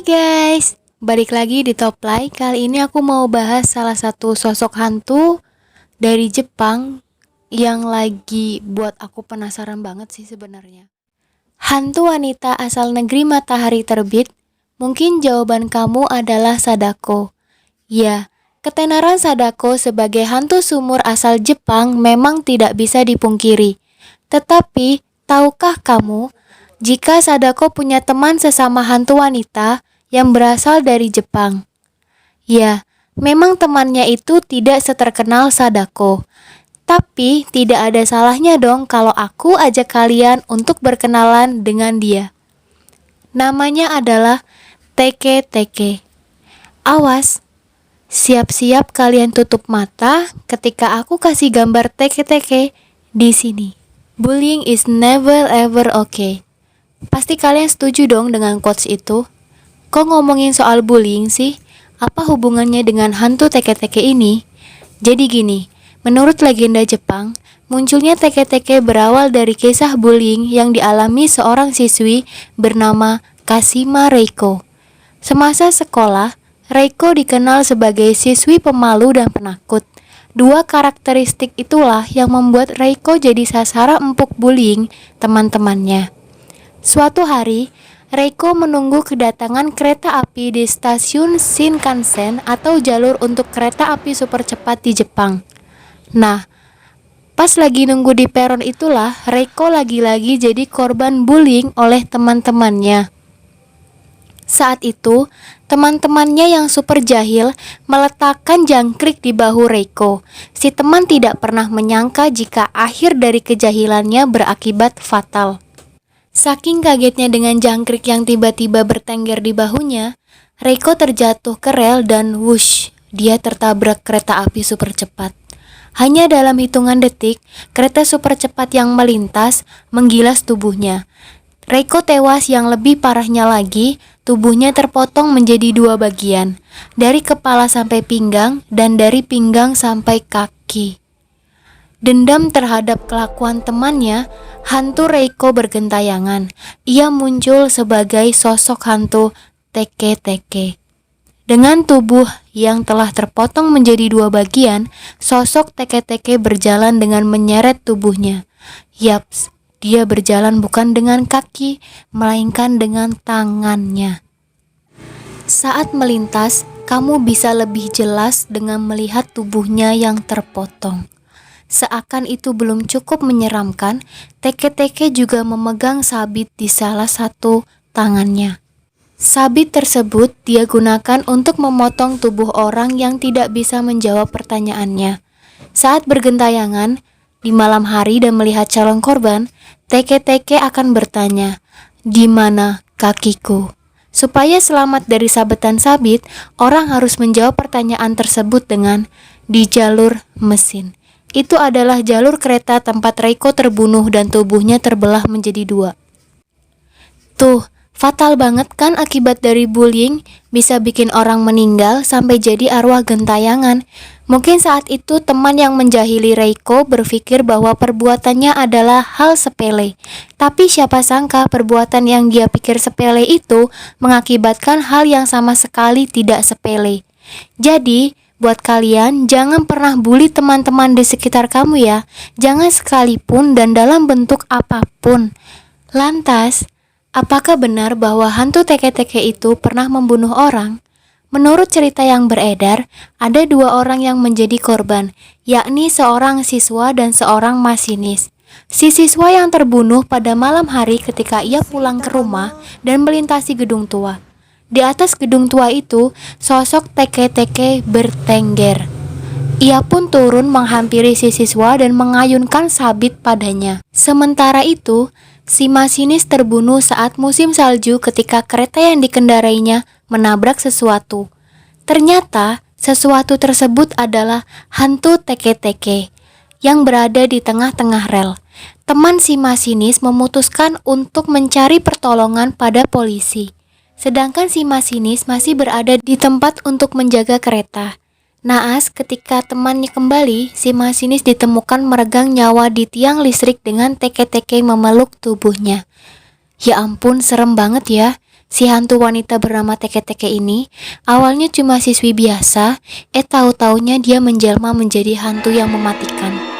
Guys, balik lagi di Top Line. Kali ini aku mau bahas salah satu sosok hantu dari Jepang yang lagi buat aku penasaran banget sih sebenarnya. Hantu wanita asal negeri matahari terbit. Mungkin jawaban kamu adalah Sadako. Ya, ketenaran Sadako sebagai hantu sumur asal Jepang memang tidak bisa dipungkiri. Tetapi, tahukah kamu jika Sadako punya teman sesama hantu wanita yang berasal dari Jepang? Ya, memang temannya itu tidak seterkenal Sadako. Tapi tidak ada salahnya dong kalau aku ajak kalian untuk berkenalan dengan dia. Namanya adalah Teke Teke. Awas, siap-siap kalian tutup mata ketika aku kasih gambar Teke Teke di sini. Bullying is never ever okay. Pasti kalian setuju dong dengan quotes itu. Kok ngomongin soal bullying sih? Apa hubungannya dengan hantu teke-teke ini? Jadi gini, menurut legenda Jepang, munculnya teke-teke berawal dari kisah bullying yang dialami seorang siswi bernama Kashima Reiko. Semasa sekolah, Reiko dikenal sebagai siswi pemalu dan penakut. Dua karakteristik itulah yang membuat Reiko jadi sasaran empuk bullying teman-temannya. Suatu hari, Reiko menunggu kedatangan kereta api di stasiun Shinkansen atau jalur untuk kereta api super cepat di Jepang. Nah, pas lagi nunggu di peron itulah Reiko lagi-lagi jadi korban bullying oleh teman-temannya. Saat itu, teman-temannya yang super jahil meletakkan jangkrik di bahu Reiko. Si teman tidak pernah menyangka jika akhir dari kejahilannya berakibat fatal. Saking kagetnya dengan jangkrik yang tiba-tiba bertengger di bahunya, Reiko terjatuh ke rel dan wush, dia tertabrak kereta api super cepat. Hanya dalam hitungan detik, kereta super cepat yang melintas menggilas tubuhnya. Reiko tewas, yang lebih parahnya lagi, tubuhnya terpotong menjadi dua bagian, dari kepala sampai pinggang dan dari pinggang sampai kaki. Dendam terhadap kelakuan temannya, hantu Reiko bergentayangan. Ia muncul sebagai sosok hantu Teke Teke. Dengan tubuh yang telah terpotong menjadi dua bagian, sosok Teke Teke berjalan dengan menyeret tubuhnya. Yaps, dia berjalan bukan dengan kaki, melainkan dengan tangannya. Saat melintas, kamu bisa lebih jelas dengan melihat tubuhnya yang terpotong. Seakan itu belum cukup menyeramkan, Teke-teke juga memegang sabit di salah satu tangannya. Sabit tersebut dia gunakan untuk memotong tubuh orang yang tidak bisa menjawab pertanyaannya. Saat bergentayangan di malam hari dan melihat calon korban, Teke-teke akan bertanya, "Di mana kakiku?" Supaya selamat dari sabetan sabit, orang harus menjawab pertanyaan tersebut dengan "di jalur mesin." Itu adalah jalur kereta tempat Reiko terbunuh dan tubuhnya terbelah menjadi dua. Tuh, fatal banget kan akibat dari bullying, bisa bikin orang meninggal sampai jadi arwah gentayangan. Mungkin saat itu teman yang menjahili Reiko berpikir bahwa perbuatannya adalah hal sepele. Tapi siapa sangka perbuatan yang dia pikir sepele itu mengakibatkan hal yang sama sekali tidak sepele. Jadi, buat kalian, jangan pernah bully teman-teman di sekitar kamu ya. Jangan sekalipun dan dalam bentuk apapun. Lantas, apakah benar bahwa hantu teke-teke itu pernah membunuh orang? Menurut cerita yang beredar, ada dua orang yang menjadi korban, yakni seorang siswa dan seorang masinis. Si siswa yang terbunuh pada malam hari ketika ia pulang ke rumah dan melintasi gedung tua. Di atas gedung tua itu, sosok Teke-teke bertengger. Ia pun turun menghampiri si siswa dan mengayunkan sabit padanya. Sementara itu, si masinis terbunuh saat musim salju ketika kereta yang dikendarainya menabrak sesuatu. Ternyata, sesuatu tersebut adalah hantu Teke-teke yang berada di tengah-tengah rel. Teman si masinis memutuskan untuk mencari pertolongan pada polisi. Sedangkan si masinis masih berada di tempat untuk menjaga kereta. Naas, ketika temannya kembali, si masinis ditemukan meregang nyawa di tiang listrik dengan Teke-teke memeluk tubuhnya. Ya ampun, serem banget ya. Si hantu wanita bernama Teke-Teke ini awalnya cuma siswi biasa, tahu-taunya dia menjelma menjadi hantu yang mematikan.